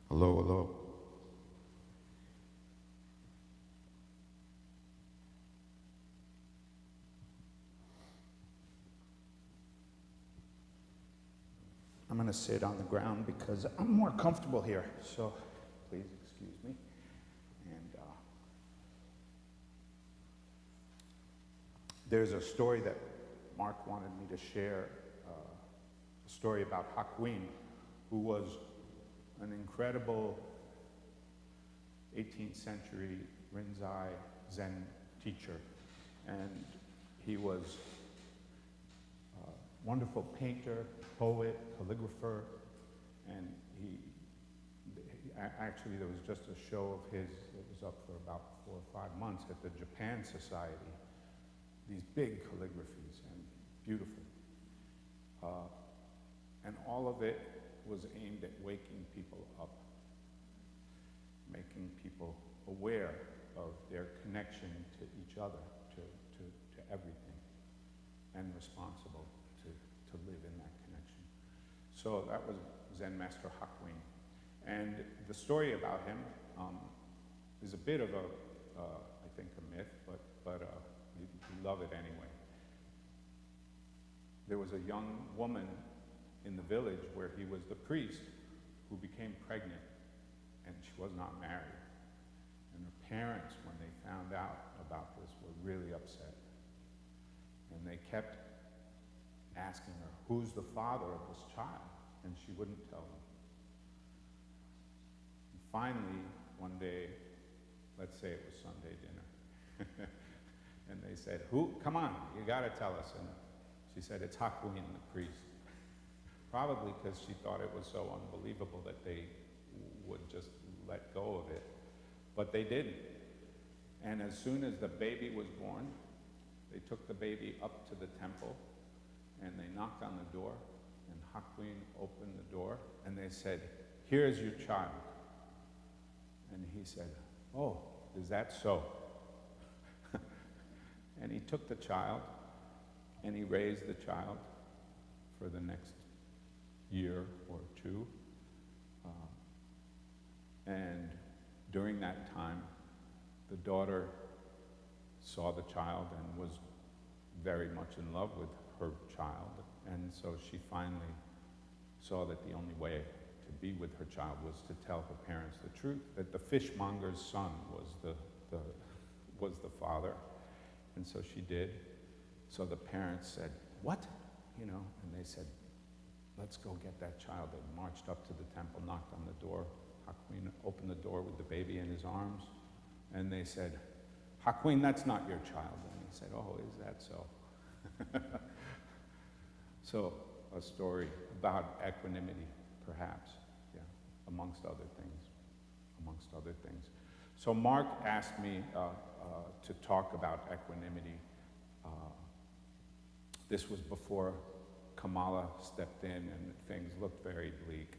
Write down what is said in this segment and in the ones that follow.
Hello, hello. I'm going to sit on the ground because I'm more comfortable here, so please excuse me. And there's a story that Mark wanted me to share, a story about Hakuin, who was an incredible 18th century Rinzai Zen teacher. And he was a wonderful painter, poet, calligrapher, and actually there was just a show of his that was up for about 4 or 5 months at the Japan Society. These big calligraphies and beautiful. And all of it was aimed at waking people up, making people aware of their connection to each other, to everything, and responsible to live in that connection. So that was Zen Master Hakuin. And the story about him is a bit of I think a myth, but you love it anyway. There was a young woman in the village where he was the priest who became pregnant, and she was not married. And her parents, when they found out about this, were really upset. And they kept asking her, who's the father of this child? And she wouldn't tell them. And finally, one day, let's say it was Sunday dinner, and they said, come on, you gotta tell us. And she said, it's Hakuin, the priest. Probably because she thought it was so unbelievable that they would just let go of it. But they didn't. And as soon as the baby was born, they took the baby up to the temple and they knocked on the door, and Hakuin opened the door and they said, here's your child. And he said, oh, is that so? And he took the child and he raised the child for the next year or two. And during that time, the daughter saw the child and was very much in love with her child. And so she finally saw that the only way to be with her child was to tell her parents the truth, that the fishmonger's son was the father. And so she did. So the parents said, what? And they said, let's go get that child. They marched up to the temple, knocked on the door. Hakuin opened the door with the baby in his arms, and they said, Hakuin, that's not your child. And he said, oh, is that so? So, a story about equanimity, perhaps, yeah, amongst other things. So Mark asked me to talk about equanimity. This was before Kamala stepped in and things looked very bleak.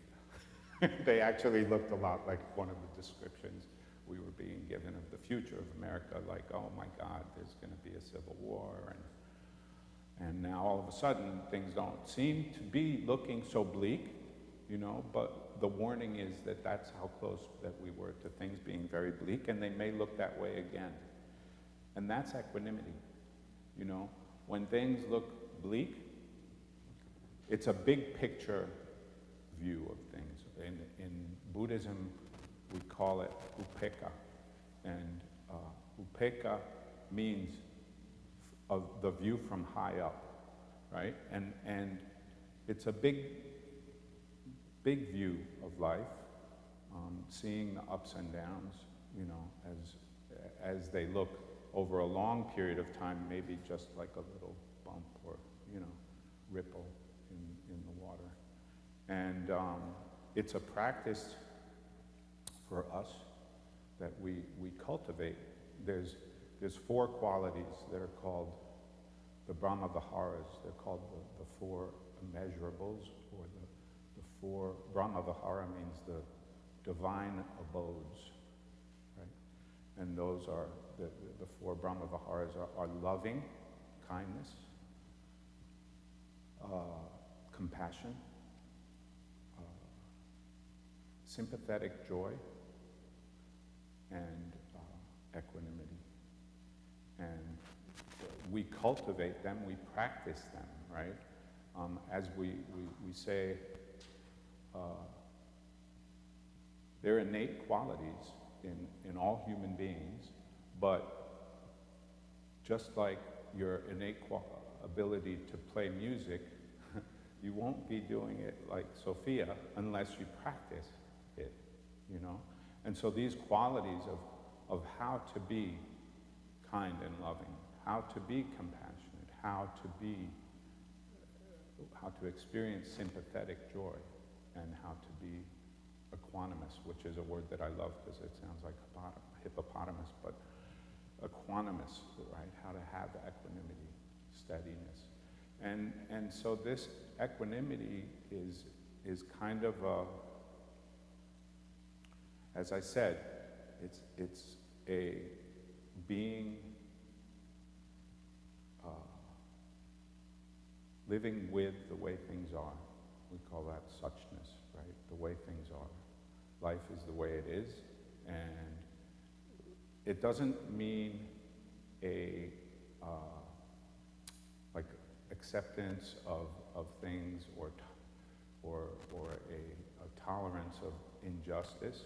They actually looked a lot like one of the descriptions we were being given of the future of America, like, oh my God, there's going to be a civil war, and now all of a sudden things don't seem to be looking so bleak, but the warning is that that's how close that we were to things being very bleak, and they may look that way again. And that's equanimity, when things look bleak, it's a big picture view of things. In Buddhism, we call it upekkha. And upekkha means of the view from high up, right? And it's a big view of life, seeing the ups and downs, as they look over a long period of time, maybe just like a little bump or, ripple in the water. And it's a practice for us that we cultivate. There's 4 qualities that are called the Brahma Viharas. They're called the 4 immeasurables, or the 4, Brahma Vihara means the divine abodes, right? And those are, the 4 Brahma Viharas are loving, kindness, compassion, sympathetic joy and equanimity. And we cultivate them, we practice them, right? As we say, they're innate qualities in all human beings, but just like your innate ability to play music, you won't be doing it like Sophia unless you practice it, you know? And so these qualities of how to be kind and loving, how to be compassionate, how to experience sympathetic joy, and how to be equanimous, which is a word that I love because it sounds like hippopotamus, but equanimous, right? How to have equanimity, steadiness. And so this equanimity is kind of as I said, it's a being living with the way things are. We call that suchness, right? The way things are. Life is the way it is, and it doesn't mean a like acceptance of things or a tolerance of injustice.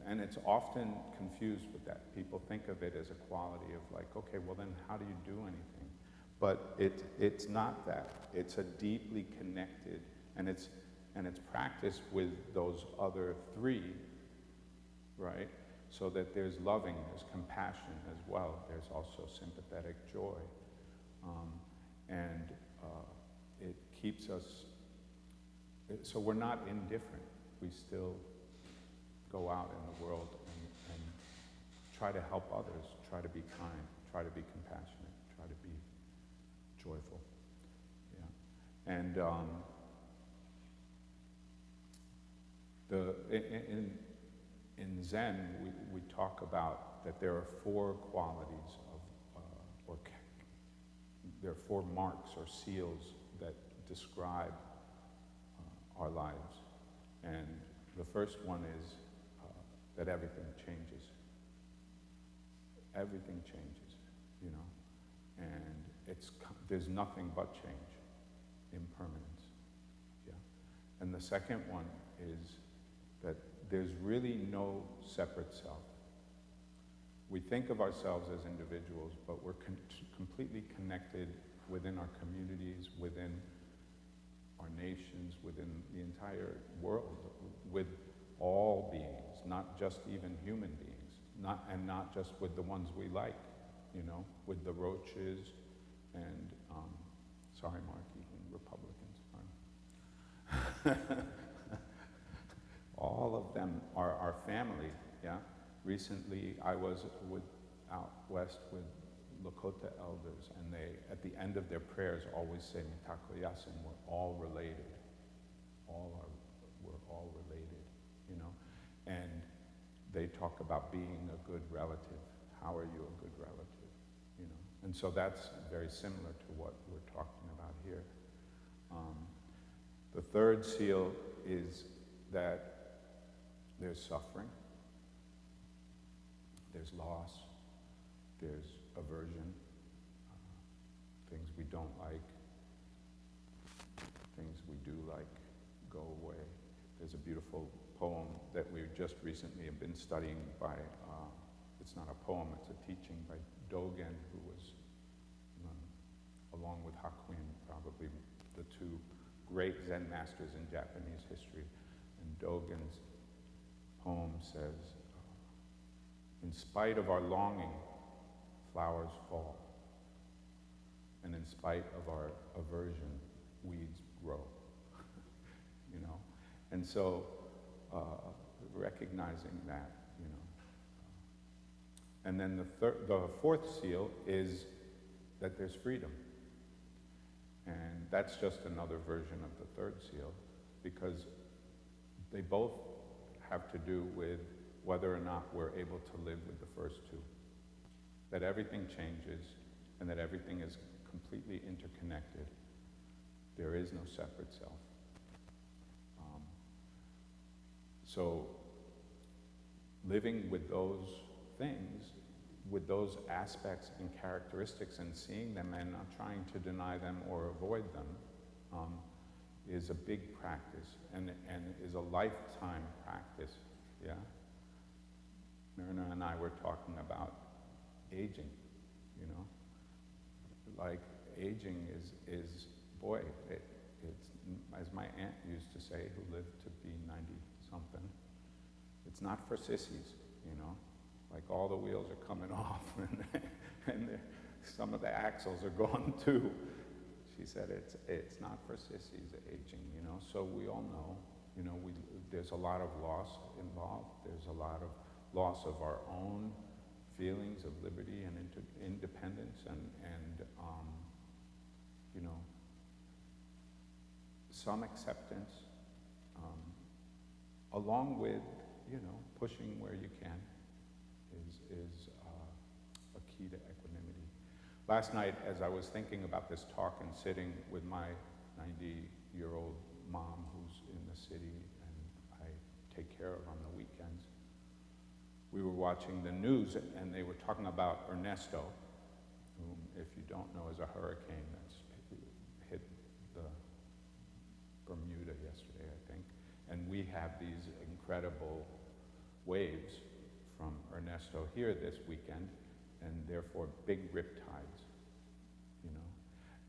And it's often confused with that. People think of it as a quality of like, okay, well then how do you do anything? But it's not that. It's a deeply connected, and it's practiced with those other three, right? So that there's loving, there's compassion as well. There's also sympathetic joy. And it keeps us, so we're not indifferent. We still go out in the world and try to help others, try to be kind, try to be compassionate, try to be joyful. Yeah. And in Zen, we talk about that there are four qualities of, there are four marks or seals that describe our lives. And the first one is that everything changes. Everything changes, you know, and there's nothing but change, impermanence, yeah. And the second one is that there's really no separate self. We think of ourselves as individuals, but we're completely connected within our communities, within our nations, within the entire world, with all beings, not just even human beings, not just with the ones we like, you know, with the roaches and, sorry Marky, and Republicans, all of them are our family, yeah? Recently, I was out west with Lakota elders, and they, at the end of their prayers, always say, Mitakoyasin, we're all related. We're all related, you know? And they talk about being a good relative. How are you a good relative, you know? And so that's very similar to what we're talking about here. The third seal is that there's suffering, there's loss, there's aversion, things we don't like, things we do like go away. There's a beautiful poem that we just recently have been studying by, it's not a poem, it's a teaching by Dogen, who was, along with Hakuin, probably the two great Zen masters in Japanese history. And Dogen's poem says, in spite of our longing, flowers fall. And in spite of our aversion, weeds grow. You know? And so, recognizing that, you know. And then the fourth seal is that there's freedom. And that's just another version of the third seal, because they both have to do with whether or not we're able to live with the first two. That everything changes and that everything is completely interconnected. There is no separate self. So living with those things, with those aspects and characteristics and seeing them and not trying to deny them or avoid them is a big practice and is a lifetime practice, yeah? Myrna and I were talking about aging, you know? Like aging is boy, it's, as my aunt used to say, who lived to be 90-something, it's not for sissies, you know? Like all the wheels are coming off and some of the axles are gone too. She said it's not for sissies, aging, you know? So we all know, you know, there's a lot of loss involved. There's a lot of loss of our own feelings of liberty and independence and you know, some acceptance, along with, you know, pushing where you can is a key to equanimity. Last night, as I was thinking about this talk and sitting with my 90-year-old mom who's in the city and I take care of on the weekends, we were watching the news and they were talking about Ernesto, whom, if you don't know, is a hurricane that's hit the Bermuda yesterday, I think. And we have these incredible waves from Ernesto here this weekend, and therefore big rip tides, you know.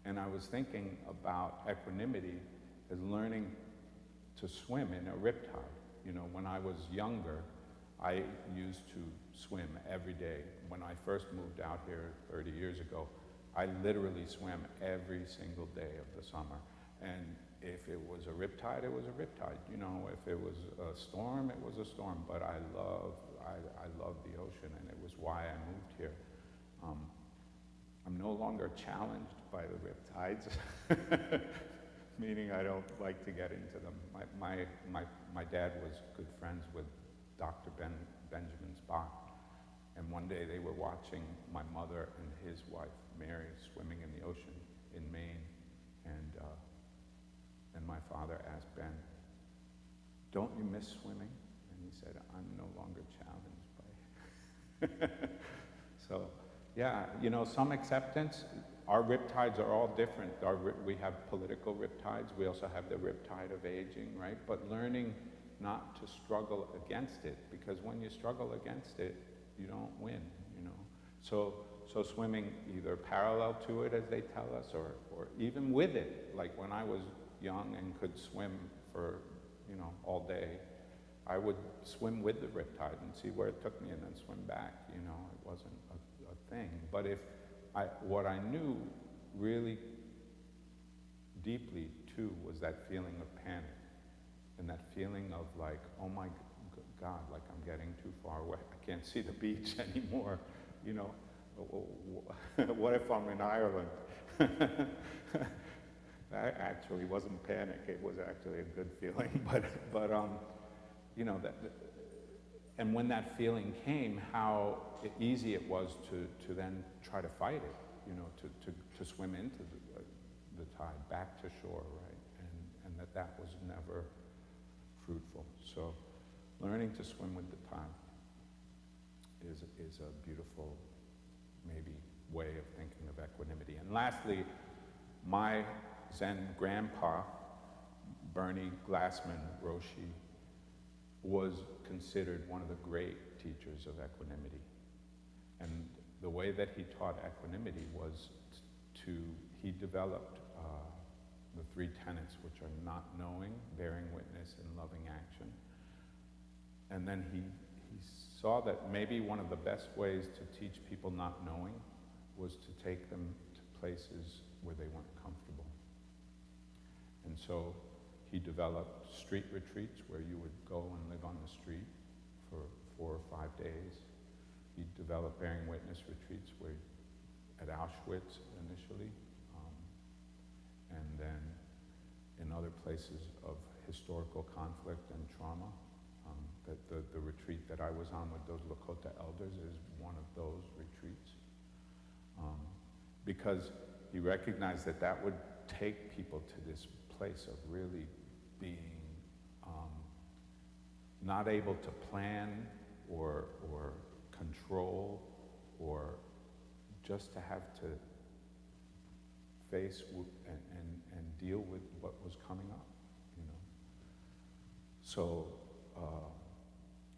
And I was thinking about equanimity as learning to swim in a rip tide. You know, when I was younger, I used to swim every day. When I first moved out here 30 years ago, I literally swam every single day of the summer. And if it was a riptide, it was a riptide. You know, if it was a storm, it was a storm. But I love the ocean, and it was why I moved here. I'm no longer challenged by the riptides, meaning I don't like to get into them. My dad was good friends with Dr. Benjamin Spock, and one day they were watching my mother and his wife, Mary, swimming in the ocean in Maine, and my father asked Ben, "Don't you miss swimming?" And he said, "I'm no longer challenged by it." So, yeah, you know, some acceptance. Our riptides are all different. We have political riptides. We also have the riptide of aging, right? But learning not to struggle against it, because when you struggle against it, you don't win, you know. So swimming either parallel to it, as they tell us, or even with it. Like when I was young and could swim for, you know, all day, I would swim with the riptide and see where it took me and then swim back, you know. It wasn't a thing. But what I knew really deeply too was that feeling of panic. And that feeling of like, oh my God, like I'm getting too far away. I can't see the beach anymore, you know. What if I'm in Ireland? That actually wasn't panic. It was actually a good feeling. But you know, and when that feeling came, how easy it was to then try to fight it, you know, to swim into the tide, back to shore, right? And that was never fruitful. So learning to swim with the tide is a beautiful, maybe, way of thinking of equanimity. And lastly, my Zen grandpa, Bernie Glassman Roshi, was considered one of the great teachers of equanimity. And the way that he taught equanimity was he developed the three tenets, which are not knowing, bearing witness, and loving action. And then he saw that maybe one of the best ways to teach people not knowing was to take them to places where they weren't comfortable. And so he developed street retreats where you would go and live on the street for 4 or 5 days. He developed bearing witness retreats at Auschwitz initially, and then in other places of historical conflict and trauma. The retreat that I was on with those Lakota elders is one of those retreats. Because he recognized that would take people to this place of really being not able to plan or control, or just to have to face and deal with what was coming up, you know. So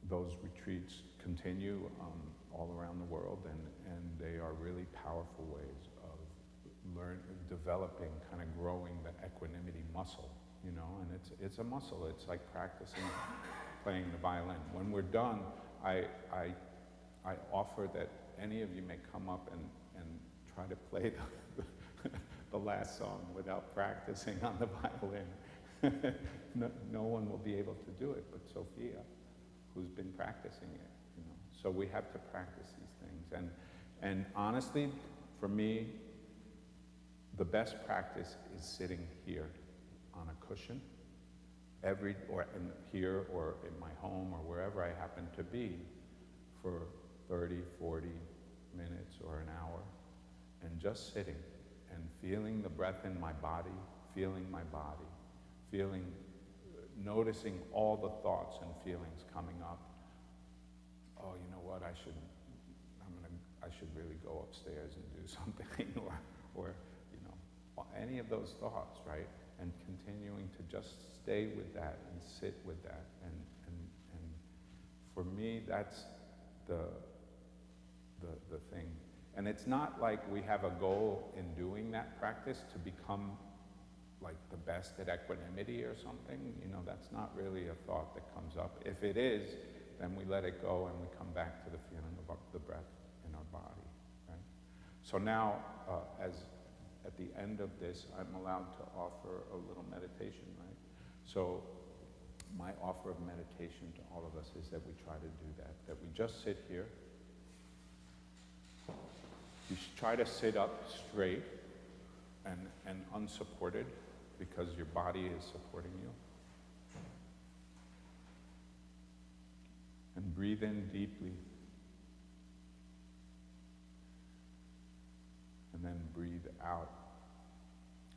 those retreats continue all around the world, and they are really powerful ways of developing, kind of growing the equanimity muscle, you know. And it's a muscle. It's like practicing playing the violin. When we're done, I offer that any of you may come up and try to play the last song without practicing on the violin. No one will be able to do it but Sophia, who's been practicing it, you know. So we have to practice these things. And honestly, for me, the best practice is sitting here on a cushion, here or in my home or wherever I happen to be, for 30, 40 minutes or an hour, and just sitting and feeling the breath in my body, noticing all the thoughts and feelings coming up. Oh, you know what? I should really go upstairs and do something, or you know, any of those thoughts, right? And continuing to just stay with that and sit with that, and for me, that's the thing. And it's not like we have a goal in doing that practice to become like the best at equanimity or something. You know, that's not really a thought that comes up. If it is, then we let it go and we come back to the feeling of the breath in our body, right? So now, at the end of this, I'm allowed to offer a little meditation, right? So my offer of meditation to all of us is that we try to do that we just sit here. You should try to sit up straight and unsupported, because your body is supporting you. And breathe in deeply. And then breathe out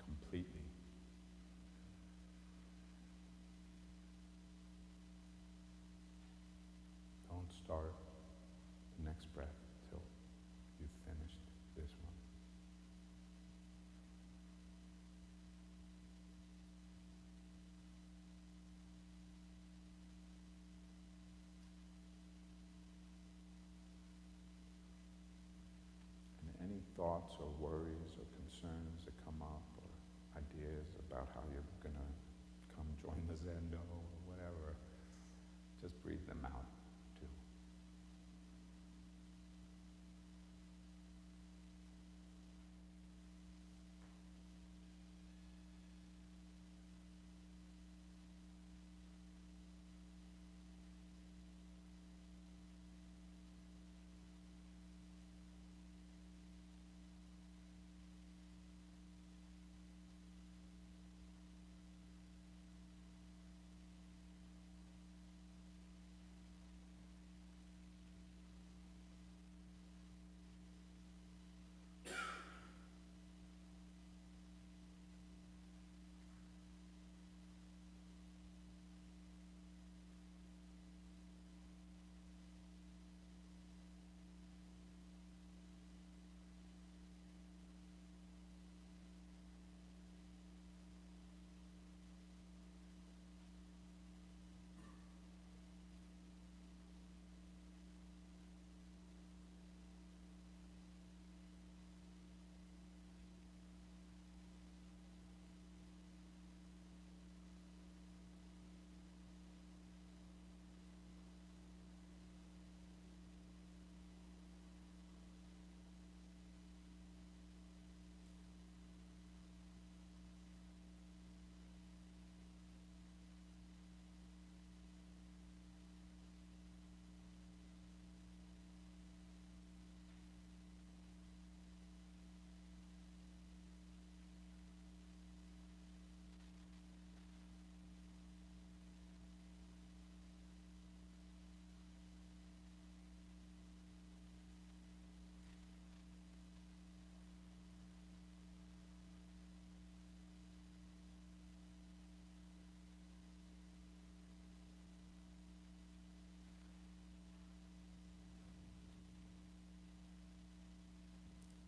completely. Don't start the next breath till you've finished this one. And any thoughts or worries or concerns that come up, or ideas about how you're going to come join the Zendo or whatever, just breathe them out too.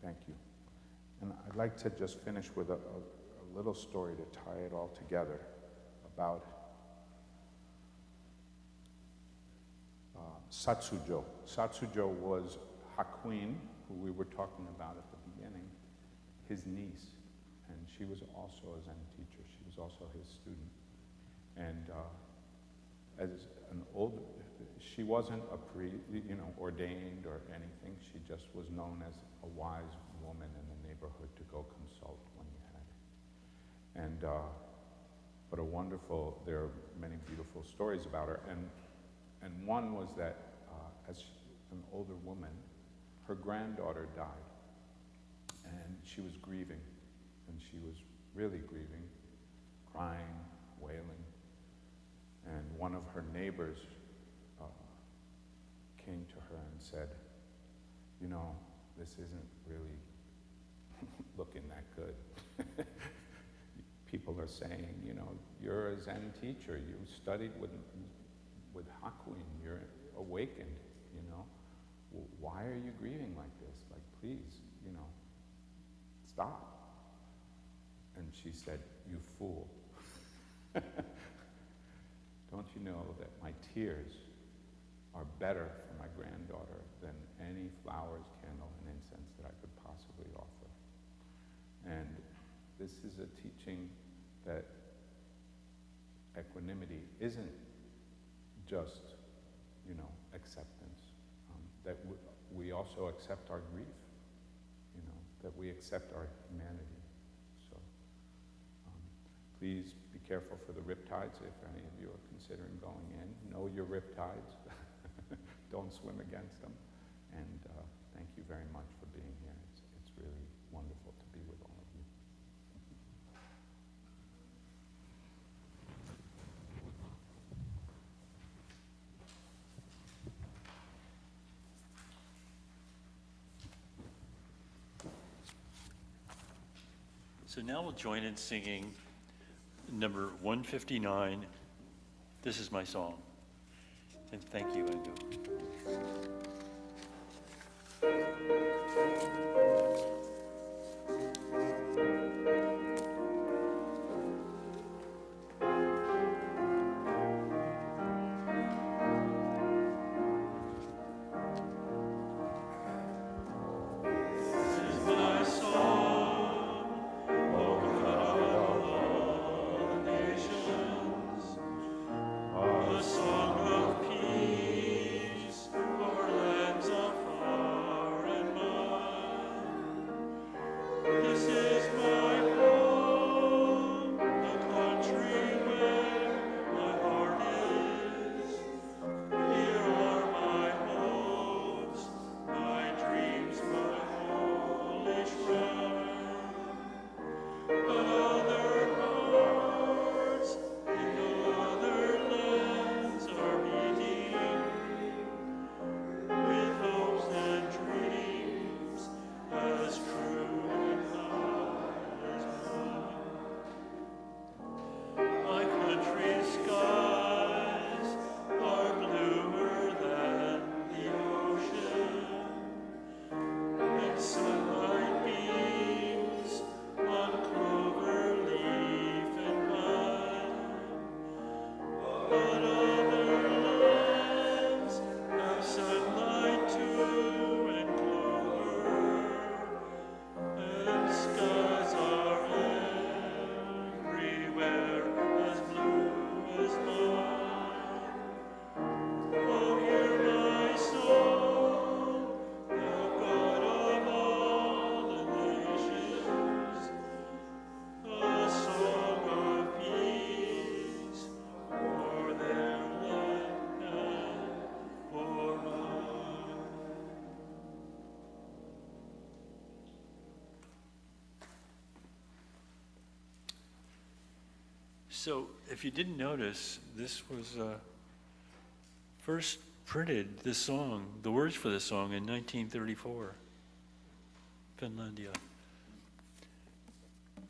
Thank you. And I'd like to just finish with a little story to tie it all together about Satsujo. Satsujo was Hakuin, who we were talking about at the beginning, his niece. And she was also a Zen teacher. She was also his student. And as an old, she wasn't ordained or anything. She just was known as a wise woman in the neighborhood to go consult when you had it. And but there are many beautiful stories about her. And one was that as an older woman, her granddaughter died, and she was grieving, and she was really grieving, crying, wailing. And one of her neighbors came to her and said, you know, this isn't really looking that good. People are saying, you know, you're a Zen teacher, you studied with Hakuin, you're awakened, you know. Why are you grieving like this? Like, please, you know, stop. And she said, you fool. Don't you know that my tears are better for my granddaughter than any flowers, candle, and incense that I could possibly offer? And this is a teaching that equanimity isn't just, you know, acceptance. That we also accept our grief, you know, that we accept our humanity. So please be careful for the riptides if any of you are considering going in. Know your riptides. Don't swim against them. And thank you very much for being here. It's really wonderful to be with all of you. So now we'll join in singing number 159, This Is My Song. And thank you, Endo. So, if you didn't notice, this was first printed, this song, the words for this song in 1934, Finlandia.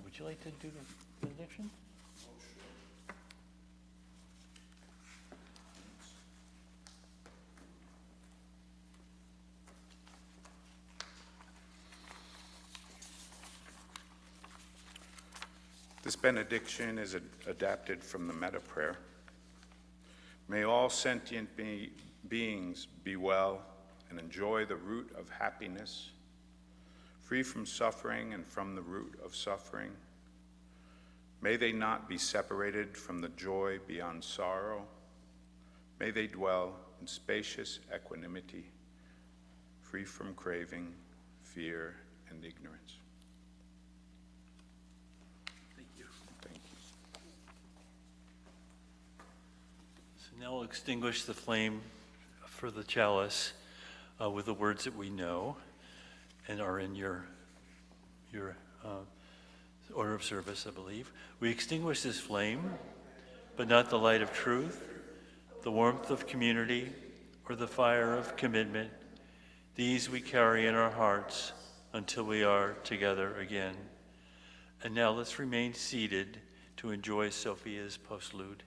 Would you like to do the benediction? This benediction is adapted from the metta prayer. May all sentient beings be well and enjoy the root of happiness, free from suffering and from the root of suffering. May they not be separated from the joy beyond sorrow. May they dwell in spacious equanimity, free from craving, fear, and ignorance. Thank you. Thank you. So now we'll extinguish the flame for the chalice with the words that we know and are in your order of service, I believe. We extinguish this flame, but not the light of truth, the warmth of community, or the fire of commitment. These we carry in our hearts until we are together again. And now let's remain seated to enjoy Sophia's postlude.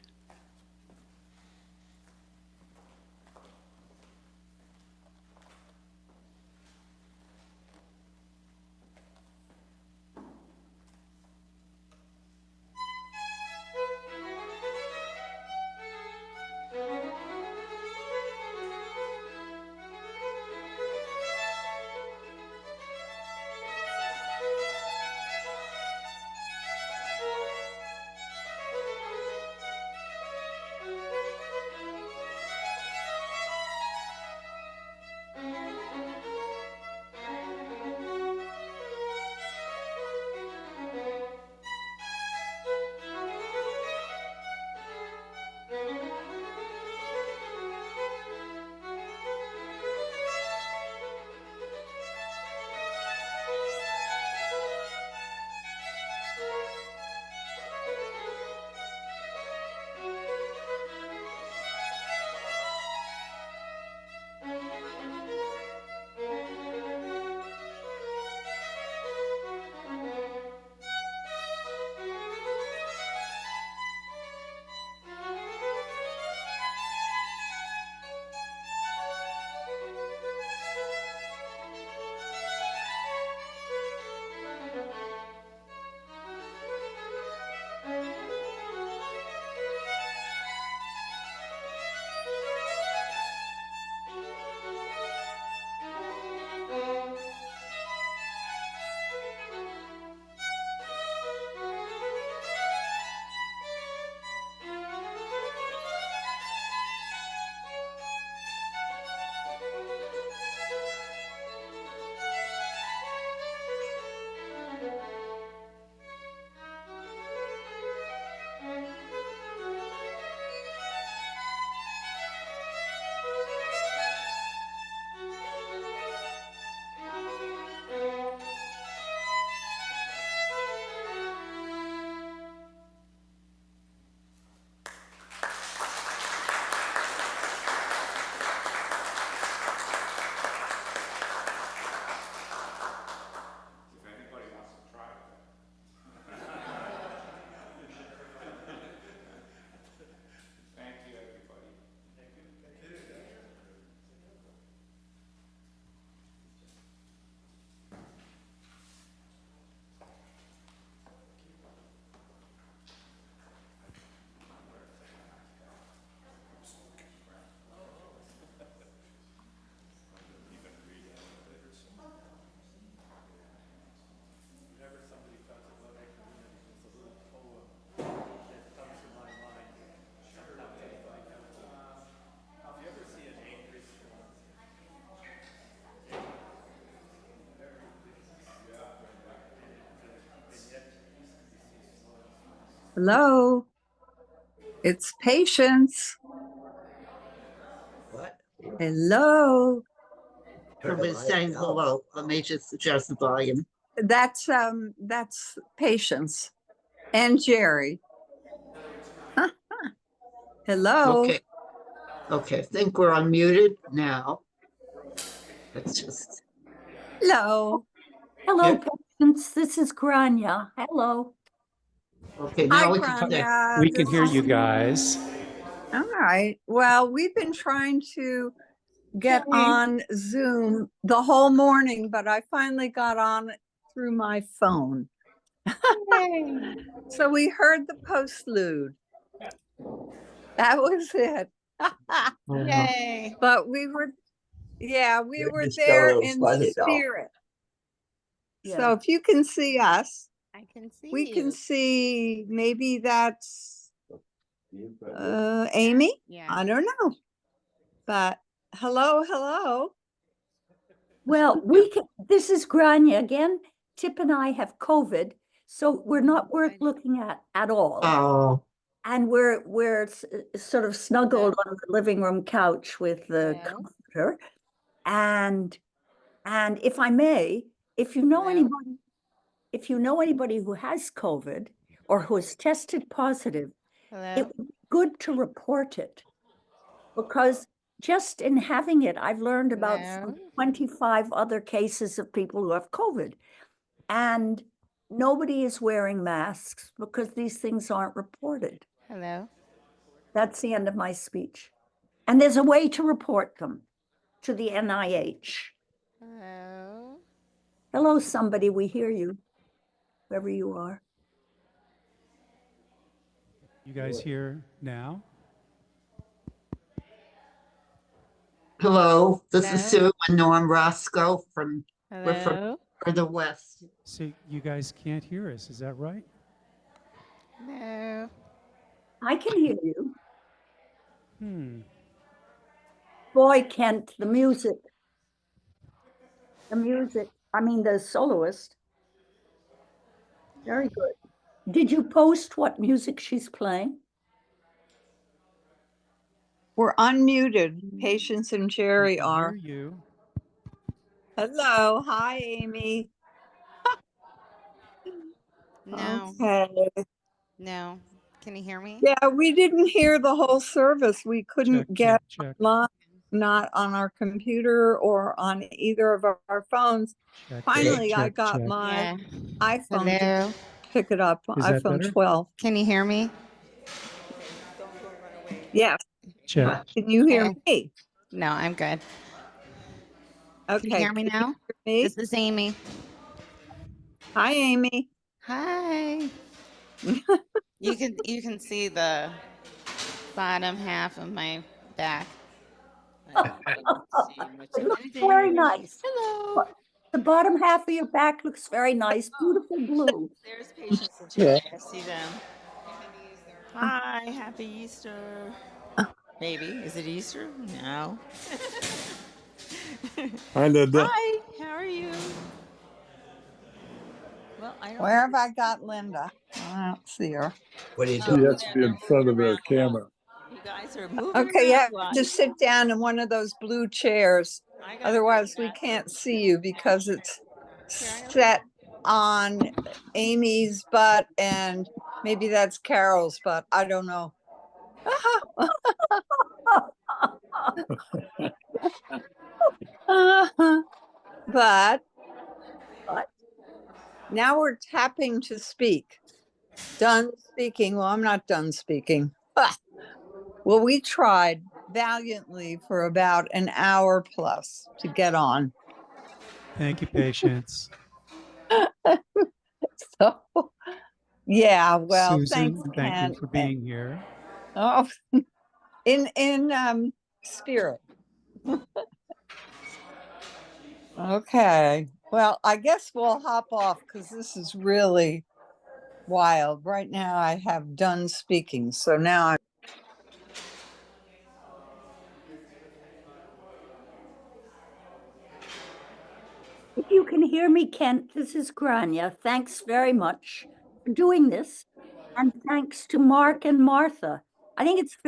Hello, it's Patience. What? Hello. Somebody's saying hello. Let me just adjust the volume. That's Patience and Jerry. Hello. Okay. Okay, I think we're unmuted now. Let's just, Hello. Hello, Yeah. Patience. This is Grania. Hello. okay, Hi, now we can say, Grania. We can hear you guys. All right. Well, we've been trying to get on Zoom the whole morning, but I finally got on through my phone. Yay. So we heard the postlude. That was it. Yay. But we were It's there so in funny, though. spirit. Yeah. So if you can see us, I can see we you. can see, maybe that's Amy. Yeah. I don't know. But hello. Well, this is Grania again. Tip and I have COVID, so we're not worth looking at all. Oh, And we're sort of snuggled on the living room couch with the Hello. comforter. And if I may, if you know Hello. anybody who has COVID or who has tested positive, Hello. it would be good to report it, because just in having it, I've learned about Hello. 25 other cases of people who have COVID, and nobody is wearing masks because these things aren't reported. Hello. That's the end of my speech. And there's a way to report them to the NIH. Hello. Hello, somebody, we hear you, whoever you are. You guys here now? hello. This is Hello. Sue and Norm Roscoe we're from Hello. further west. So you guys can't hear us, is that right? Hello. I can hear you. Boy, Kent, the music, the soloist, very good. Did you post what music she's playing? We're unmuted. Patience and Jerry We can are. hear you. Hello. Hi, Amy. No. Okay. No. Can you hear me? Yeah, we didn't hear the whole service. We couldn't get Check. live, not on our computer or on either of our phones. Check. Finally, I check, got check. my Yeah. iPhone to Hello. pick it up, Is that iPhone better? 12. Can you hear me? Yes. Check. Can you hear Okay. me? No, I'm good. Can you Okay. hear me now? Me? This is Amy. Hi, Amy. Hi. you can see the bottom half of my back. It looks very nice. Hello. The bottom half of your back looks very nice, beautiful blue. There's Patience and Jerry. I see them. Hi, happy Easter. Maybe. Is it Easter? No. Hi, Linda. Hi, how are you? Well, I don't Where have I got Linda? I don't see her. What are you She doing? has to be in front of the camera. You guys are moving Okay, around yeah, a lot. just sit down in one of those blue chairs. I got Otherwise, we that. can't see you because it's Here, I got set on Amy's butt, and maybe that's Carol's butt. I don't know. But now we're tapping to speak. Done speaking. Well, I'm not done speaking. Well, we tried valiantly for about an hour plus to get on. Thank you, Patience. So, yeah, well, Susan, thanks, thank you Ken. for being here. Oh, in spirit. Okay. Well, I guess we'll hop off because this is really wild. Right now, I have done speaking, so now I'm. If you can hear me, Kent, this is Grania. Thanks very much for doing this. And thanks to Mark and Martha. I think it's very